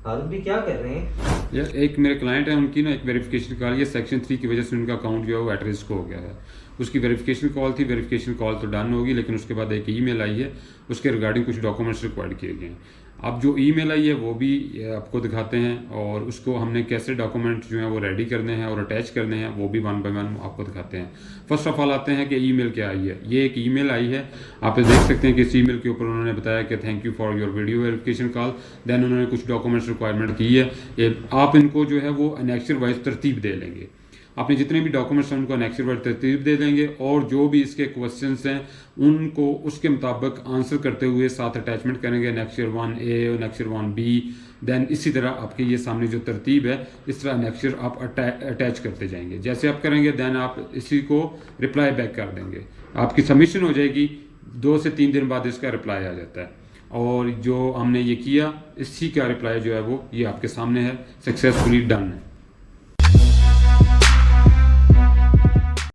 हारून भी क्या कर रहे हैं? या एक मेरे क्लाइंट है, उनकी ना एक वेरिफिकेशन कॉल, ये सेक्शन 3 की वजह से उनका अकाउंट जो है वो एट रिस्क हो गया है। उसकी वेरिफिकेशन कॉल थी, वेरिफिकेशन कॉल तो डन होगी, लेकिन उसके बाद एक ईमेल आई है, उसके रिगार्डिंग कुछ डॉक्यूमेंट्स रिक्वायर्ड किए गए हैं। अब जो ईमेल आई है वो भी आपको दिखाते हैं, और उसको हमने कैसे डॉक्यूमेंट जो हैं वो रेडी करने हैं और अटैच करने हैं वो भी वन बाय वन आपको दिखाते हैं। फर्स्ट ऑफ ऑल आते हैं कि ईमेल क्या आई है। ये एक ईमेल आई है, आप देख सकते हैं कि इस ईमेल के ऊपर उन्होंने बताया कि thank you for your video verification call. Then उन्होंने कुछ डॉक्यूमेंट्स रिक्वायरमेंट की है। ये आप इनको जो है वो अनेक्चर वाइज तरतीब दे लेंगे। आपने जितने भी डॉक्यूमेंट्स हैं उनको अनेक्चर वाइज तरतीब दे देंगे, और जो भी इसके क्वेश्चंस हैं उनको उसके मुताबिक आंसर करते हुए साथ अटैचमेंट करेंगे, annexure 1A, annexure 1B। Then इसी तरह आपके ये सामने जो तरतीब है, इस तरह अनेक्चर आप अटैच करते जाएंगे। जैसे आप करेंगे देन आप इसी को रिप्लाई बैक कर देंगे, आपकी सबमिशन हो जाएगी। 2 से 3 दिन बाद इसका रिप्लाई आ जाता है, और जो हमने ये किया इसी का रिप्लाई जो है वो ये आपके सामने है, सक्सेसफुली डन है।